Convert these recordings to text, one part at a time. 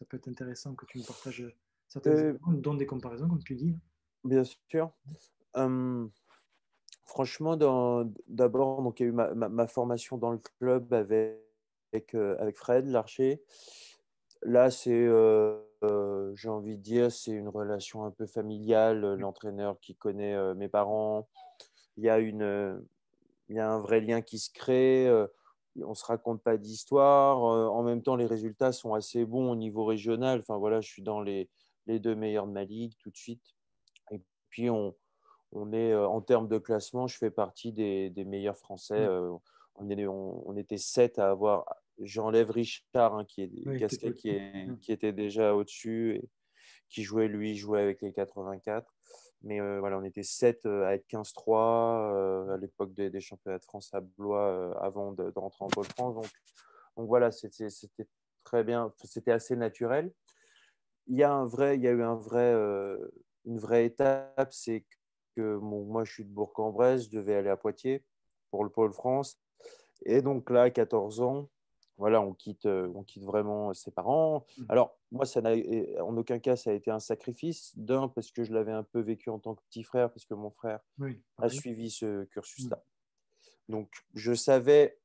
peut être intéressant que tu nous partages certains Euh, éléments, dont des comparaisons, comme tu dis. Bien sûr. Hum, Franchement, d'abord, donc, il y a eu ma formation dans le club avec Fred Larcher. Là, j'ai envie de dire, c'est une relation un peu familiale. L'entraîneur qui connaît mes parents. Il y a il y a un vrai lien qui se crée. On ne se raconte pas d'histoire. En même temps, les résultats sont assez bons au niveau régional. Enfin, voilà, je suis dans les deux meilleurs de ma ligue tout de suite. Et puis, on est, en termes de classement, je fais partie des meilleurs Français. Oui, On était 7 à avoir. J'enlève Richard, hein, oui, qui était Gasquet, au-dessus. Oui. qui était déjà au-dessus et qui jouait, lui, jouait avec les 84. Mais voilà, on était 7 à être 15-3 à l'époque des championnats de France à Blois avant de rentrer en Pôle France. Donc voilà, c'était très bien. C'était assez naturel. Il y a eu une vraie étape, c'est que moi, je suis de Bourg-en-Bresse, je devais aller à Poitiers pour le Pôle France. Et donc là, à 14 ans, voilà, on quitte vraiment ses parents. Mm. Alors, moi, en aucun cas, ça a été un sacrifice. D'un, parce que je l'avais un peu vécu en tant que petit frère, parce que mon frère Oui, a pareil. suivi ce Mm. cursus-là. Donc, je savais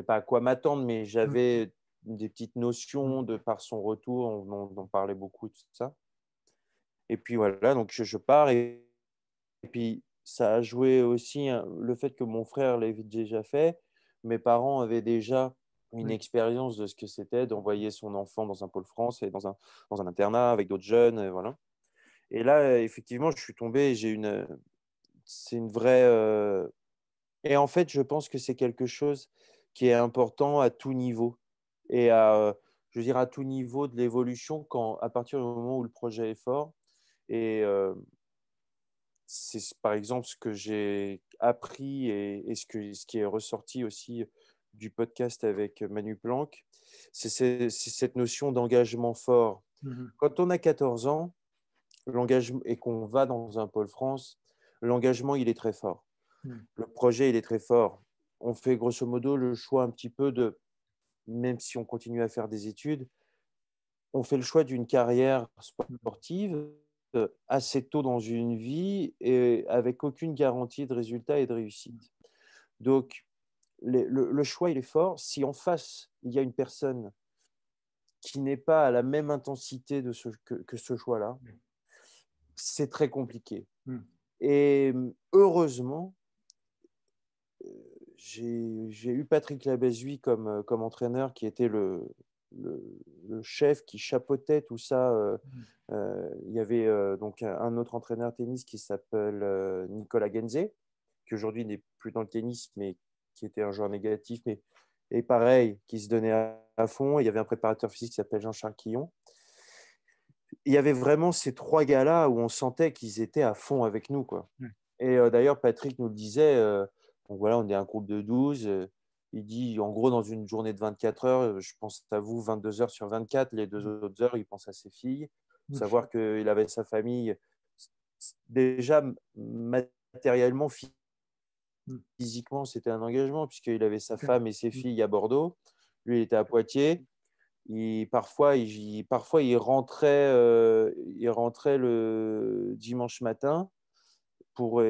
pas à quoi m'attendre, mais Mm. j'avais des petites Mm. notions de par son retour, on parlait beaucoup, tout ça. Et puis voilà, donc je pars et puis ça a joué aussi hein, le fait que mon frère l'avait déjà fait. Mes parents avaient déjà une Oui, expérience de ce que c'était d'envoyer son enfant dans un pôle France et dans un internat avec d'autres jeunes. Et voilà. Et là, effectivement, je suis tombé et c'est une vraie. Et en fait, je pense que c'est quelque chose qui est important à tout niveau. Et je veux dire, à tout niveau de l'évolution, à partir du moment où le projet est fort. Et c'est par exemple ce que j'ai appris et ce qui est ressorti aussi du podcast avec Manu Planck, c'est cette notion d'engagement fort. mhm, Quand on a 14 ans l'engagement, et qu'on va dans un pôle France, l'engagement, il est très fort. mm, Le projet, il est très fort. On fait grosso modo le choix un petit peu même si on continue à faire des études, on fait le choix d'une carrière mm, sportive assez tôt dans une vie et avec aucune garantie de résultat et de mm, réussite. Donc, le choix, il est fort. Si en face, il y a une personne qui n'est pas à la même intensité que ce choix-là, c'est très compliqué. mm, Et heureusement, j'ai eu Patrick Labezui comme entraîneur qui était le, le chef qui chapeautait tout ça. mm, Il y avait donc un autre entraîneur tennis qui s'appelle Nicolas Genzé, qui aujourd'hui n'est plus dans le tennis, mais qui était un joueur négatif, mais et pareil, qui se donnait à fond. Il y avait un préparateur physique qui s'appelle Jean-Charles Quillon. Il y avait vraiment ces trois gars-là où on sentait qu'ils étaient à fond avec nous, quoi. mm, Et d'ailleurs, Patrick nous le disait, donc voilà, on est un groupe de 12. Il dit, en gros, dans une journée de 24 heures, je pense à vous, 22 heures sur 24, les deux autres heures, il pense à ses filles. mm, Savoir qu'il avait sa famille, déjà matériellement, mm. physiquement, c'était un engagement, puisqu'il avait sa Ok. femme et ses Mm, filles à Bordeaux. Lui, il était à Poitiers. Parfois, il rentrait le dimanche matin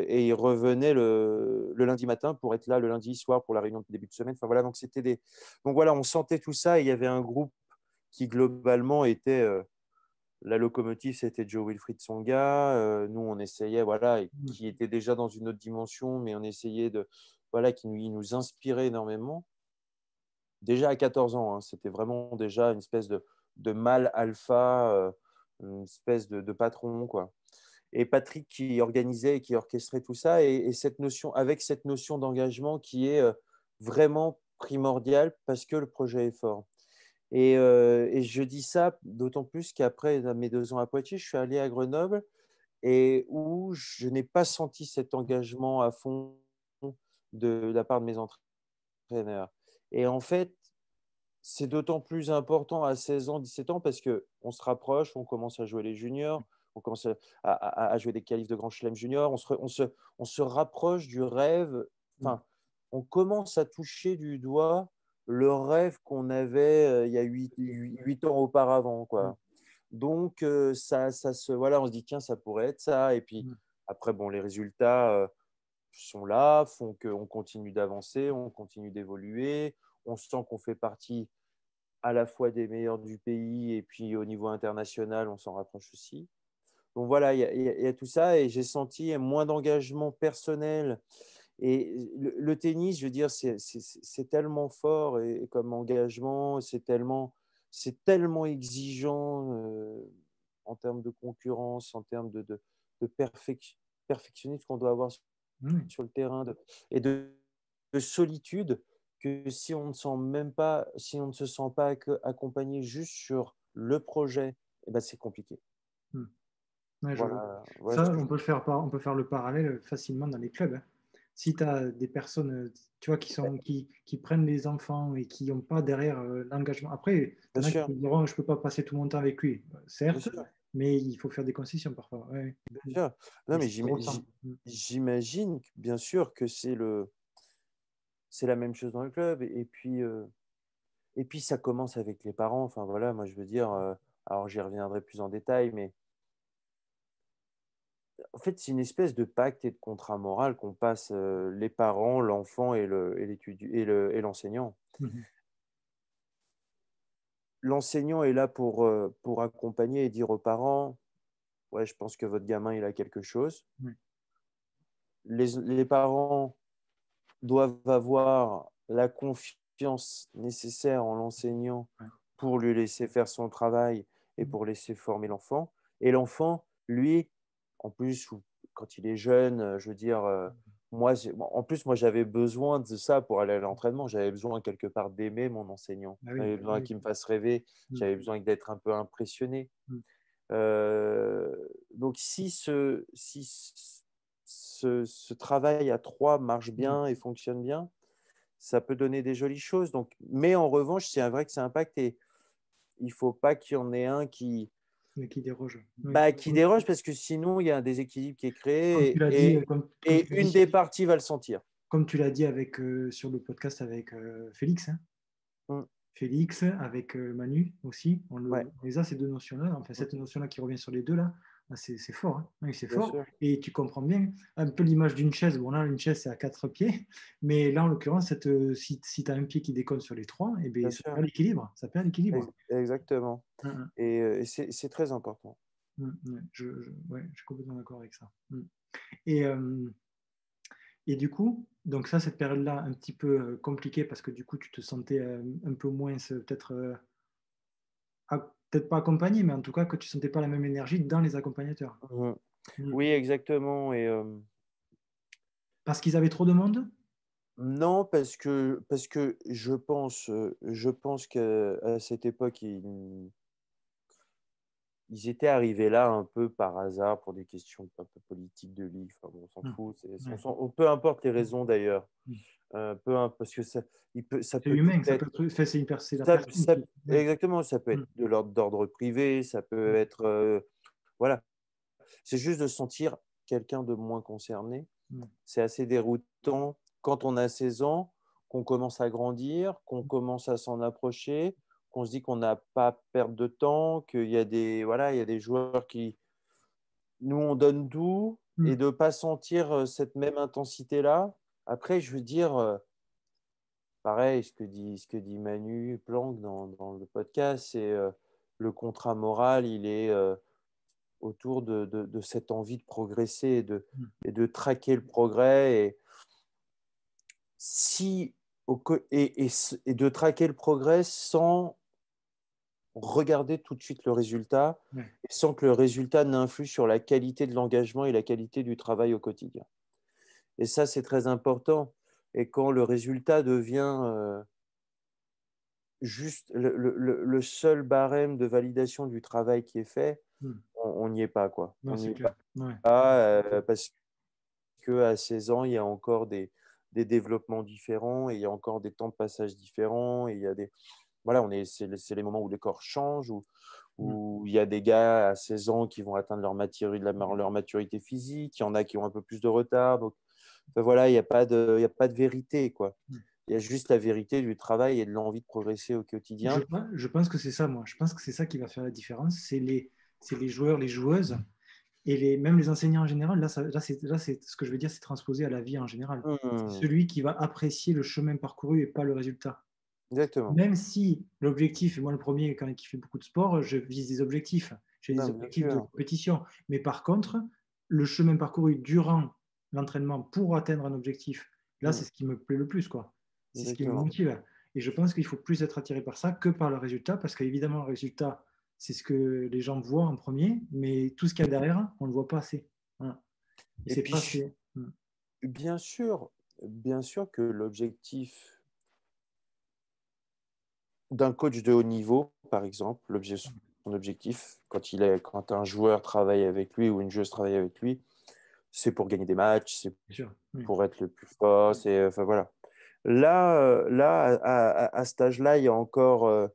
et il revenait le lundi matin pour être là le lundi soir pour la réunion de début de semaine. Enfin, voilà, donc voilà, on sentait tout ça. Et il y avait un groupe qui globalement était la locomotive, c'était Joe Wilfried Tsonga. Nous, on essayait, voilà, et mm, qui était déjà dans une autre dimension, mais on essayait voilà, il nous inspirait énormément. Déjà à 14 ans, hein, c'était vraiment déjà une espèce de mâle alpha, une espèce de patron, quoi. Et Patrick qui organisait et qui orchestrait tout ça, et avec cette notion d'engagement qui est vraiment primordiale parce que le projet est fort. Et je dis ça d'autant plus qu'après mes 2 ans à Poitiers, je suis allé à Grenoble et où je n'ai pas senti cet engagement à fond de la part de mes entraîneurs. Et en fait, c'est d'autant plus important à 16 ans, 17 ans, parce qu'on se rapproche, on commence à jouer les juniors, on commence à jouer des qualifs de Grand Chelem junior, on se rapproche du rêve, mm, enfin, on commence à toucher du doigt le rêve qu'on avait il y a 8 ans auparavant, Mm. quoi. Donc, voilà, on se dit, tiens, ça pourrait être ça. Et puis, Mm. après, bon, les résultats sont là, font qu'on continue d'avancer, on continue d'évoluer. On sent qu'on fait partie à la fois des meilleurs du pays et puis au niveau international, on s'en rapproche aussi. Donc voilà, il y a tout ça et j'ai senti moins d'engagement personnel. Et le tennis, je veux dire, c'est tellement fort et comme engagement, c'est tellement exigeant en termes de concurrence, en termes de perfectionnisme qu'on doit avoir Oui. sur le terrain et de solitude que si on ne sent même pas, si on ne se sent pas accompagné juste sur le projet, eh ben, c'est compliqué. Mm. Ouais, je vois. Voilà, voilà ce Ça, que je... on peut faire le parallèle facilement dans les clubs, hein. Si tu as des personnes, tu vois, qui prennent les enfants et qui n'ont pas derrière l'engagement. Après, tu Bien en as qui sûr, te diront, je ne peux pas passer tout mon temps avec lui. bien Certes, sûr. mais il faut faire des concessions parfois. Ouais, Bien sûr. Non, et mais ça se ressent. Mm. j'imagine bien sûr que c'est la même chose dans le club. Et puis, ça commence avec les parents. Enfin, voilà, moi, je veux dire, alors j'y reviendrai plus en détail, mais en fait, c'est une espèce de pacte et de contrat moral qu'on passe les parents, l'enfant et l'enseignant. Mhm. L'enseignant est là pour accompagner et dire aux parents, ouais, je pense que votre gamin, il a quelque chose. Ouais. Les parents doivent avoir la confiance nécessaire en l'enseignant Ouais. pour lui laisser faire son travail et Mm. pour laisser former l'enfant. Et l'enfant, lui, en plus, quand il est jeune, je veux dire, en plus, moi, j'avais besoin de ça pour aller à l'entraînement. J'avais besoin quelque part d'aimer mon enseignant. Ah oui, J'avais ah besoin oui. qu'il me fasse rêver. Mm. J'avais besoin d'être un peu impressionné. Mm. Donc, si ce travail à trois marche Mm. bien et fonctionne bien, ça peut donner des jolies choses. Donc, mais en revanche, c'est vrai que c'est impact et il ne faut pas qu'il y en ait un Mais qui déroge. Oui. qui déroge parce que sinon, il y a un déséquilibre qui est Comme tu créé l'as dit, comme tu et l'as une dit, des parties va le sentir. comme tu l'as dit avec, sur le podcast avec Félix, hein. Mm. Félix, avec Manu aussi, Ouais, on les a ces deux notions-là, enfin mm, cette notion-là qui revient sur les deux là, c'est fort, hein. Oui, c'est bien fort. sûr, Et tu comprends bien un peu l'image d'une chaise. Bon là, une chaise c'est à quatre pieds, mais là en l'occurrence, si tu as un pied qui déconne sur les trois, eh bien, bien ça sûr, perd l'équilibre, ça perd l'équilibre. exactement. Hum, Et c'est très important. ouais, ouais, je suis complètement d'accord avec ça. Et, euh, et du coup, donc ça, cette période-là, un petit peu compliquée parce que du coup, tu te sentais un peu moins peut-être peut-être pas accompagné, mais en tout cas que tu sentais pas la même énergie dans les accompagnateurs. Mm. Mm. Oui, exactement. Et Parce qu'ils avaient trop de monde? non, parce que je pense qu'à cette époque, ils étaient arrivés là un peu par hasard pour des questions un peu politiques de ligue. Enfin, bon, on s'en Mm. fout. Ouais. Peu importe les raisons d'ailleurs. Mm. Parce que ça C'est peut tout humain, ça peut être. être, enfin, c'est la Ça, personne ça- qui. Ouais. exactement, ça peut Mm. être de l'ordre d'ordre privé, ça peut Mm. être. Voilà. C'est juste de sentir quelqu'un de moins concerné. Mm. C'est assez déroutant quand on a 16 ans, qu'on commence à grandir, qu'on commence à s'en approcher, qu'on se dit qu'on n'a pas à perdre de temps, qu'il y a voilà, il y a des joueurs qui, nous, on donne tout et Mm. de ne pas sentir cette même intensité-là. Après, je veux dire, pareil, ce que dit Manu Planck dans le podcast, c'est le contrat moral, il est autour de cette envie de progresser Mm. et de traquer le progrès. Si, et de traquer le progrès sans regarder tout de suite le résultat Ouais. et sans que le résultat n'influe sur la qualité de l'engagement et la qualité du travail au quotidien. Et ça, c'est très important. Et quand le résultat devient juste le seul barème de validation du travail qui est fait, Mm. on n'y est pas, quoi. Non, On n'y c'est est clair. Ouais. pas parce qu'à 16 ans, il y a encore des développements différents et il y a encore des temps de passage différents et il y a des... Voilà, c'est les moments où les corps changent, Mm. où il y a des gars à 16 ans qui vont atteindre leur maturité physique, il y en a qui ont un peu plus de retard. Donc, enfin, voilà, il n'y a pas de vérité, quoi. Mm. il y a juste la vérité du travail et de l'envie de progresser au quotidien. Je pense que c'est ça, moi. Je pense que c'est ça qui va faire la différence. C'est les joueurs, les joueuses et même les enseignants en général. Là, c'est ce que je veux dire, c'est transposé à la vie en général. C'est Hmm, celui qui va apprécier le chemin parcouru et pas le résultat. exactement. Même si l'objectif, et moi le premier, quand qui fait beaucoup de sport, je vise des objectifs. J'ai des Non, bien objectifs de sûr. compétition. Mais par contre, le chemin parcouru durant l'entraînement pour atteindre un objectif, là, Hmm, c'est ce qui me plaît le plus, quoi. C'est ce qui me exactement. motive. Et je pense qu'il faut plus être attiré par ça que par le résultat, parce qu'évidemment, le résultat, c'est ce que les gens voient en premier, mais tout ce qu'il y a derrière, on ne le voit pas assez. Voilà. Et Et c'est puis, pas assez. bien sûr que l'objectif d'un coach de haut niveau, par exemple, son objectif, quand un joueur travaille avec lui ou une joueuse travaille avec lui, c'est pour gagner des matchs, c'est Bien sûr. Oui. pour être le plus fort, enfin voilà. Là, à cet âge-là, il y a encore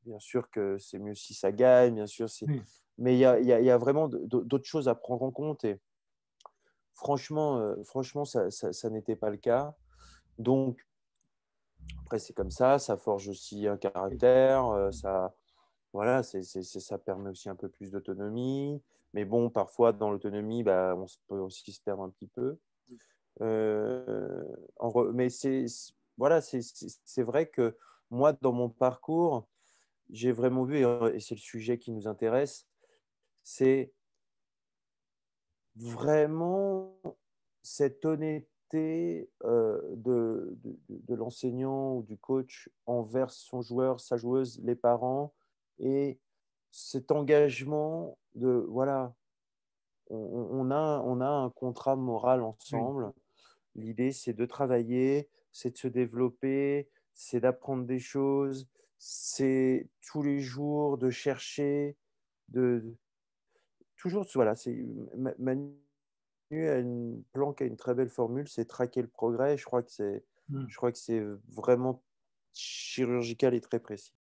bien sûr que c'est mieux si ça gagne, bien sûr, Oui. mais il y a vraiment d'autres choses à prendre en compte et franchement, ça n'était pas le cas. Donc, après, c'est comme ça forge aussi un caractère, voilà, ça permet aussi un peu plus d'autonomie. Mais bon, parfois, dans l'autonomie, bah, peut aussi se perdre un petit peu. Euh, mais voilà, c'est vrai que moi, dans mon parcours, j'ai vraiment vu, et c'est le sujet qui nous intéresse, c'est vraiment cette honnêteté de l'enseignant ou du coach envers son joueur, sa joueuse, les parents, et cet engagement de, voilà, on a un contrat moral Oui. ensemble. L'idée, c'est de travailler, c'est de se développer, c'est d'apprendre des choses, c'est tous les jours de chercher, de toujours, voilà, Manu Planck a une très belle formule, c'est traquer le progrès. Mm. Je crois que c'est vraiment chirurgical et très précis.